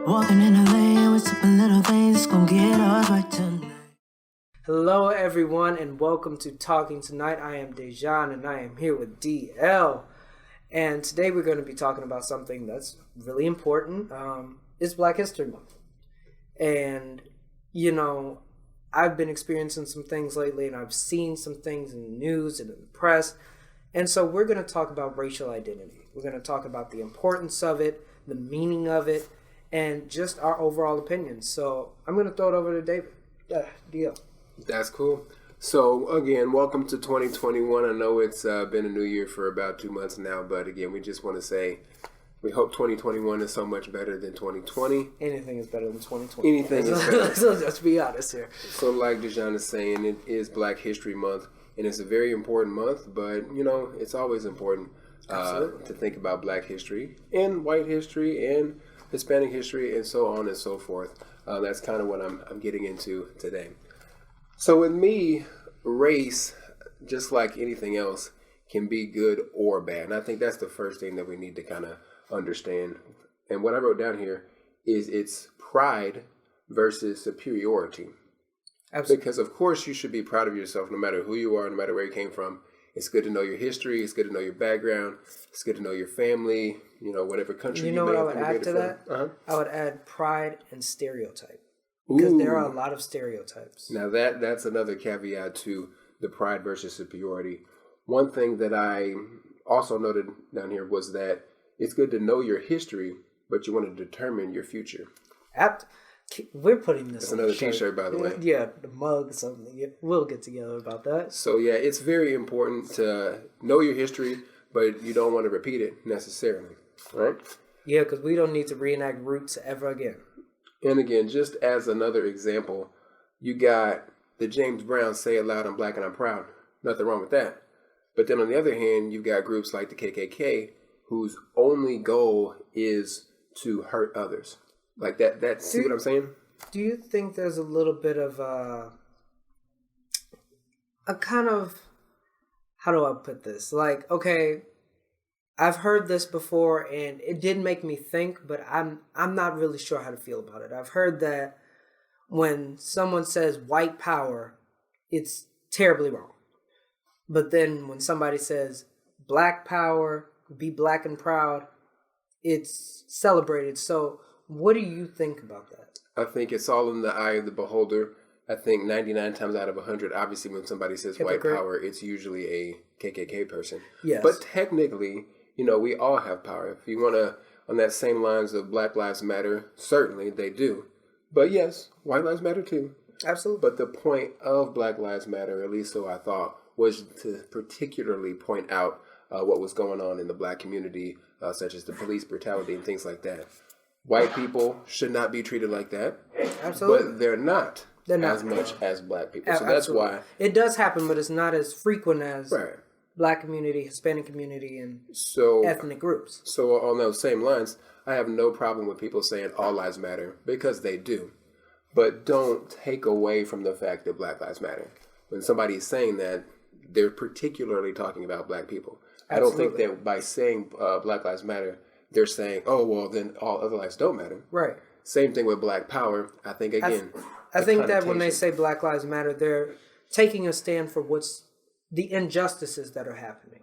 Walking in the lane with sipping little things, gonna get us right tonight. Hello, everyone, and welcome to Talking Tonight. I am Deijon, and I am here with DL. And today we're going to be talking about something that's really important. It's Black History Month. And, I've been experiencing some things lately, and I've seen some things in the news and in the press. And so we're going to talk about racial identity. We're going to talk about the importance of it, the meaning of it, and just our overall opinions. So I'm going to throw it over to David. DL. That's cool. So, again, welcome to 2021. I know it's been a new year for about 2 months now, but again, we just want to say we hope 2021 is so much better than 2020. Anything is better than 2020. Anything is better. So let's be honest here. So, like Deijon is saying, it is Black History Month, and it's a very important month, but, it's always important to think about Black history and white history and Hispanic history and so on and so forth. That's kind of what I'm getting into today. So with me, race, just like anything else, can be good or bad. And I think that's the first thing that we need to kind of understand. And what I wrote down here is it's pride versus superiority. Absolutely. Because, of course, you should be proud of yourself no matter who you are, no matter where you came from. It's good to know your history. It's good to know your background. It's good to know your family, whatever country you may have what I would add to that? Uh-huh. I would add pride and stereotype. Because there are a lot of stereotypes. Now that's another caveat to the pride versus superiority. One thing that I also noted down here was that it's good to know your history, but you want to determine your future. We're putting this That's on another a shirt. t-shirt, by the way. Yeah, the mug, something. We'll get together about that. So yeah, it's very important to know your history, but you don't want to repeat it necessarily, right? Yeah, because we don't need to reenact roots ever again. And again, just as another example, you got the James Brown Say It Loud, I'm Black and I'm Proud. Nothing wrong with that. But then on the other hand, you've got groups like the KKK whose only goal is to hurt others. Like that. See what I'm saying? Do you think there's a little bit of a kind of, how do I put this? Like, okay, I've heard this before, and it did make me think, but I'm not really sure how to feel about it. I've heard that when someone says white power, it's terribly wrong. But then when somebody says black power, be black and proud, it's celebrated. So what do you think about that? I think it's all in the eye of the beholder. I think 99 times out of 100, obviously when somebody says white power, it's usually a KKK person. Yes. But technically, we all have power. If you want to, on that same lines of Black Lives Matter, certainly they do. But yes, white lives matter too. Absolutely. But the point of Black Lives Matter, at least so I thought, was to particularly point out what was going on in the black community, such as the police brutality and things like that. White people should not be treated like that. Absolutely. But they're not as much as black people. So that's why. It does happen, but it's not as frequent as right. Black community, Hispanic community, and ethnic groups. So on those same lines, I have no problem with people saying all lives matter, because they do. But don't take away from the fact that Black Lives Matter. When somebody is saying that, they're particularly talking about black people. Absolutely. I don't think that by saying Black Lives Matter, they're saying, oh, well, then all other lives don't matter. Right. Same thing with Black Power. I think, again, I think that when they say Black Lives Matter, they're taking a stand for what's the injustices that are happening.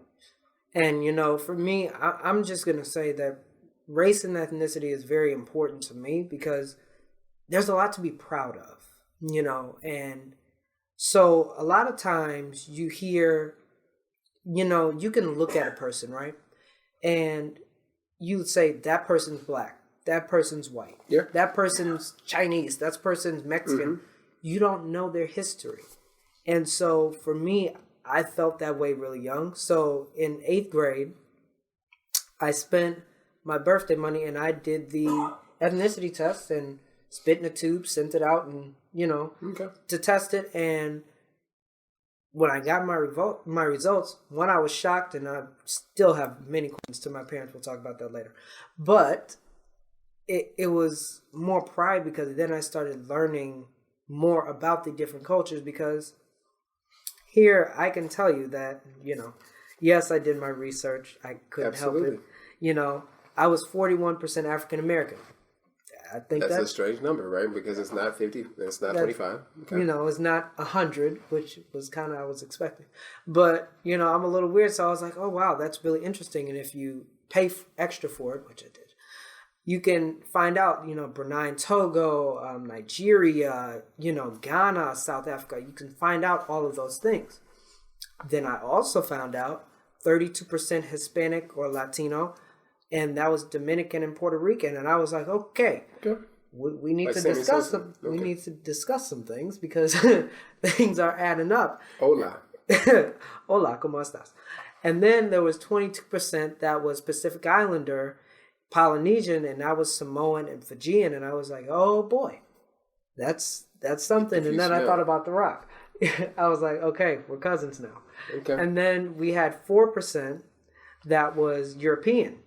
And, for me, I'm just going to say that race and ethnicity is very important to me because there's a lot to be proud of, and so a lot of times you hear, you can look at a person, right? And you would say that person's black, that person's white, that person's Chinese, that person's Mexican. Mm-hmm. You don't know their history. And so for me, I felt that way really young. So in 8th grade, I spent my birthday money and I did the ethnicity test and spit in a tube, sent it out, and to test it. And when I got my results, one, I was shocked, and I still have many questions to my parents. We'll talk about that later. But it was more pride because then I started learning more about the different cultures, because here I can tell you that, yes, I did my research. I couldn't help it. I was 41% African American. I think that's a strange number, right? Because it's not 50, it's not 25. Okay. You know, it's not 100, which was kind of I was expecting. But, you know, I'm a little weird, so I was like, oh, wow, that's really interesting. And if you pay extra for it, which I did, you can find out, you know, Brunei and Togo, Nigeria, you know, Ghana, South Africa. You can find out all of those things. Then I also found out 32% Hispanic or Latino, and that was Dominican and Puerto Rican. And I was like, okay. We need to discuss some. Okay. We need to discuss some things because things are adding up. Hola, ¿Cómo estás? And then there was 22% that was Pacific Islander, Polynesian, and that was Samoan and Fijian. And I was like, oh boy, that's something. And then I thought about The Rock. I was like, okay, we're cousins now. Okay. And then we had 4% that was European.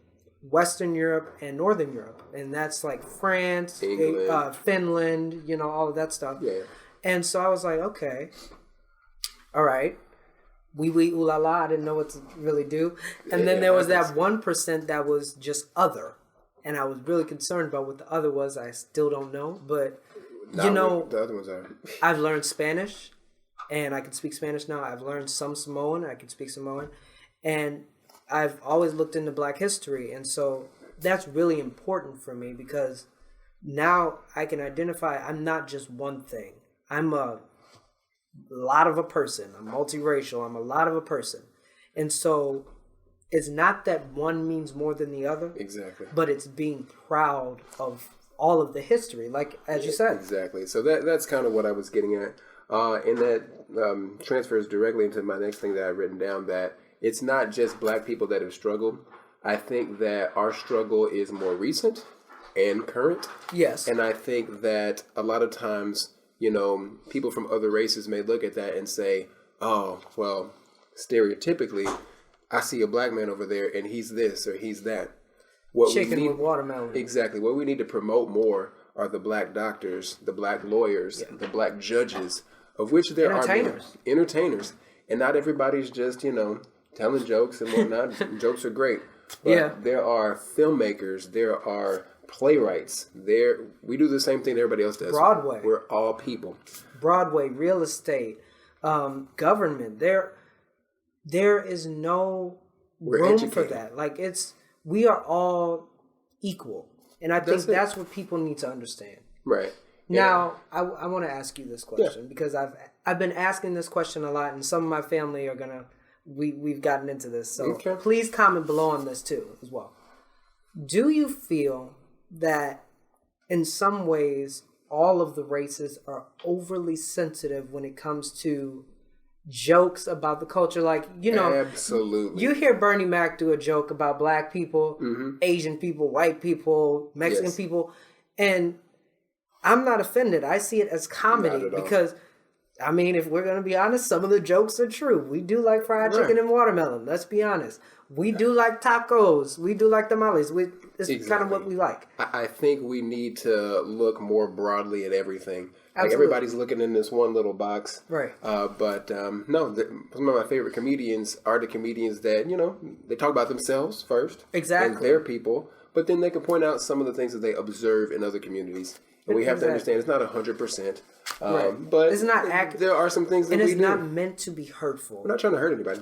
Western Europe and Northern Europe, and that's like France, England, Finland, you know, all of that stuff. Yeah. And so I was like, okay, all right, ooh la la. I didn't know what to really do. And then there was that 1% that was just other, and I was really concerned about what the other was. I still don't know, but you know, the other ones are. I've learned Spanish, and I can speak Spanish now. I've learned some Samoan. I can speak Samoan, and I've always looked into Black history, and so that's really important for me because now I can identify I'm not just one thing. I'm a lot of a person. I'm multiracial. I'm a lot of a person. And so it's not that one means more than the other. Exactly. But it's being proud of all of the history, like as you said. Exactly. So that's kind of what I was getting at. And that transfers directly into my next thing that I've written down, that it's not just Black people that have struggled. I think that our struggle is more recent and current. Yes. And I think that a lot of times, you know, people from other races may look at that and say, oh, well, stereotypically, I see a Black man over there and he's this or he's that. Chicken with watermelon. Exactly. What we need to promote more are the Black doctors, the Black lawyers, the Black judges, of which there are entertainers. And not everybody's just, you know, telling jokes and whatnot. Jokes are great. But there are filmmakers. There are playwrights. We do the same thing everybody else does. Broadway. We're all people. Broadway, real estate, government. There is no room for that. Like we are all equal. And I think that's what people need to understand. Right. Now, I want to ask you this question because I've been asking this question a lot, and some of my family are gonna. We've gotten into this, so please comment below on this too as well. Do you feel that in some ways all of the races are overly sensitive when it comes to jokes about the culture? Like, you know, absolutely. You hear Bernie Mac do a joke about Black people, Asian people, white people, Mexican people, and I'm not offended. I see it as comedy because, I mean, if we're going to be honest, some of the jokes are true. We do like fried chicken and watermelon. Let's be honest. We do like tacos. We do like tamales. It's kind of what we like. I think we need to look more broadly at everything. Absolutely. Like everybody's looking in this one little box. Right. No, some of my favorite comedians are the comedians that, you know, they talk about themselves first. Exactly. And their people. But then they can point out some of the things that they observe in other communities. And we have to understand it's not 100%. But it's not accurate. There are some things that and it's not meant to be hurtful. We're not trying to hurt anybody.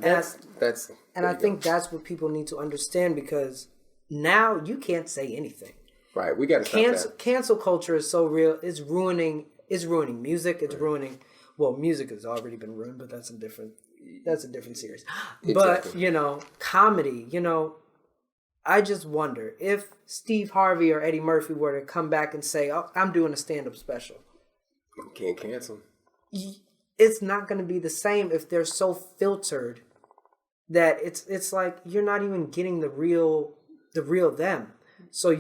And I think that's what people need to understand, because now you can't say anything. Right. We got to stop that. Cancel culture is so real. It's ruining music. It's ruining. Well, music has already been ruined, but that's a different series. Exactly. But, you know, comedy, you know, I just wonder if Steve Harvey or Eddie Murphy were to come back and say, oh, I'm doing a stand-up special. Can't cancel. It's not going to be the same if they're so filtered that it's like you're not even getting the real them. So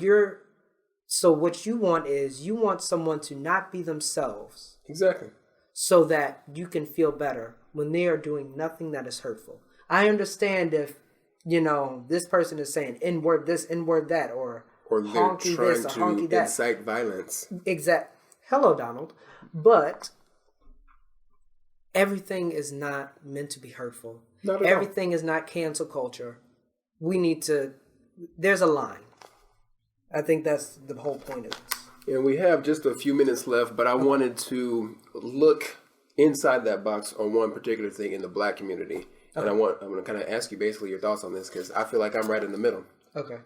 what you want is you want someone to not be themselves. Exactly. So that you can feel better when they are doing nothing that is hurtful. I understand if, you know, this person is saying N-word this, N-word that, or they're honky trying this, or honky to that. incite violence. Exact. Hello, Donald. But everything is not meant to be hurtful. Not at Everything is not cancel culture. There's a line. I think that's the whole point of this. And we have just a few minutes left, but I wanted to look inside that box on one particular thing in the black community. And I'm going to kind of ask you basically your thoughts on this because I feel like I'm right in the middle. Okay.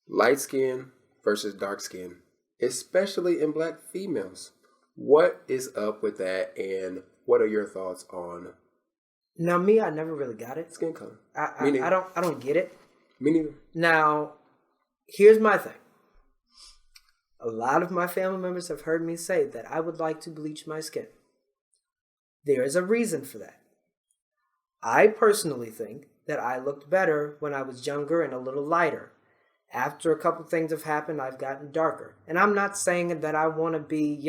Light skin versus dark skin, especially in black females. What is up with that, and what are your thoughts on? Now, me, I never really got it. Skin color. I don't get it. Me neither. Now, here's my thing. A lot of my family members have heard me say that I would like to bleach my skin. There is a reason for that. I personally think that I looked better when I was younger and a little lighter. After a couple things have happened, I've gotten darker. And I'm not saying that I want to be,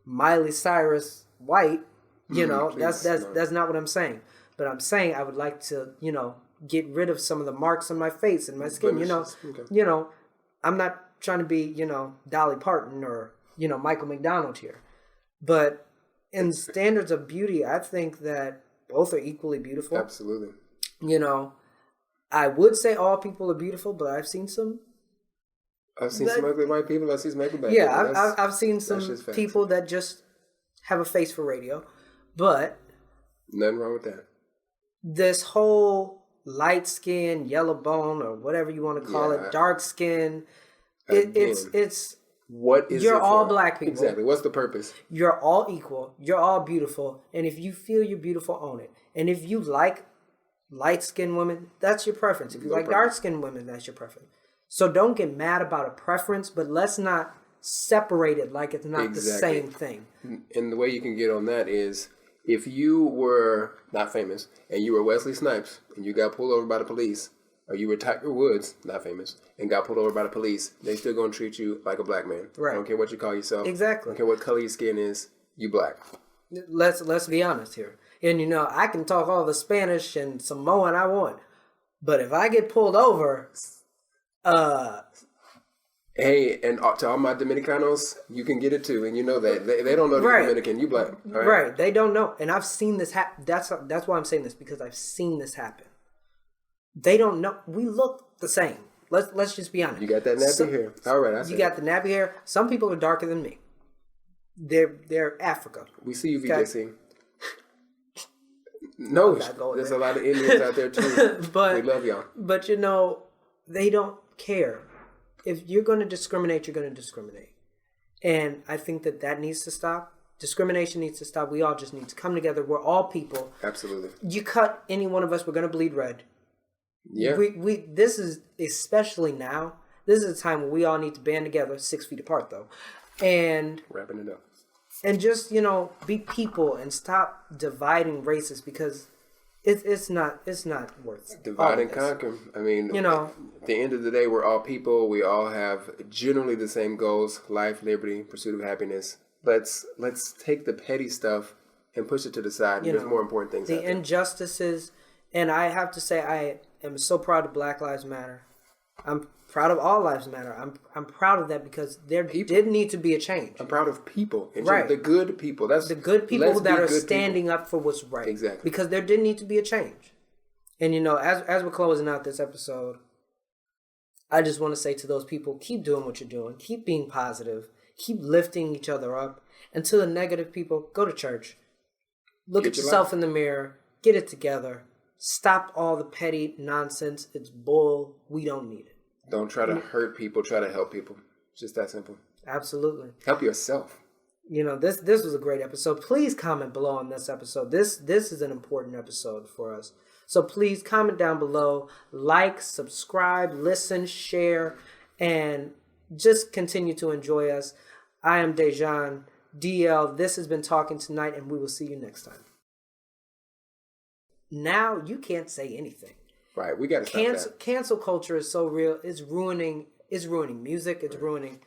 Miley Cyrus white. That's not what I'm saying. But I'm saying I would like to, get rid of some of the marks on my face and my skin. Okay. I'm not trying to be, Dolly Parton or, Michael McDonald here. But in standards of beauty, I think that both are equally beautiful. Absolutely. I would say all people are beautiful, but I've seen some. I've seen some ugly white people. I've seen some ugly black people. Yeah, I've seen some people that just have a face for radio. But nothing wrong with that. This whole light skin, yellow bone, or whatever you want to call it, dark skin, it's what is you're it all for? black people. Exactly. What's the purpose? You're all equal. You're all beautiful. And if you feel you're beautiful, own it. And if you like light-skinned women, that's your preference. If you like dark-skinned women, that's your preference. So don't get mad about a preference, but let's not separate it like it's not the same thing. And the way you can get on that is if you were not famous and you were Wesley Snipes and you got pulled over by the police, or you were Tiger Woods, not famous, and got pulled over by the police, they still gonna treat you like a black man. Right. I don't care what you call yourself. Exactly. I don't care what color your skin is. You black. Let's be honest here. And I can talk all the Spanish and Samoan I want, but if I get pulled over, hey, and to all my Dominicanos, you can get it too, and you know that they don't know the Dominican. You black, right? They don't know, and I've seen this happen. That's why I'm saying this, because I've seen this happen. They don't know. We look the same. Let's just be honest. You got that nappy hair. All right, you got the nappy hair. Some people are darker than me. They're Africa. We see you, VJC. No, there's a lot of Indians out there too. But we love y'all. But they don't care. If you're going to discriminate, you're going to discriminate. And I think that needs to stop. Discrimination needs to stop. We all just need to come together. We're all people. Absolutely. You cut any one of us, we're going to bleed red. Yeah. This is, especially now, this is a time when we all need to band together, 6 feet apart though. And wrapping it up. And just, be people and stop dividing races, because it's not worth it. Divide and conquer. I mean, at the end of the day, we're all people. We all have generally the same goals: life, liberty, pursuit of happiness. Let's take the petty stuff and push it to the side. There's more important things. The injustices, and I have to say, I am so proud of Black Lives Matter. I'm proud of All Lives Matter. I'm proud of that, because there did need to be a change. I'm proud of people. Right. The good people. That's the good people that are standing up for what's right. Exactly. Because there did need to be a change. And as we're closing out this episode, I just want to say to those people, keep doing what you're doing. Keep being positive. Keep lifting each other up. And to the negative people, go to church. Look at yourself in the mirror. Get it together. Stop all the petty nonsense. It's bull. We don't need it. Don't try to hurt people. Try to help people. It's just that simple. Absolutely. Help yourself. This was a great episode. Please comment below on this episode. This is an important episode for us. So please comment down below. Like, subscribe, listen, share, and just continue to enjoy us. I am Deijon. DL, this has been Talking Tonight, and we will see you next time. Now you can't say anything. Right, we got to stop that. Cancel culture is so real. It's ruining music. It's ruining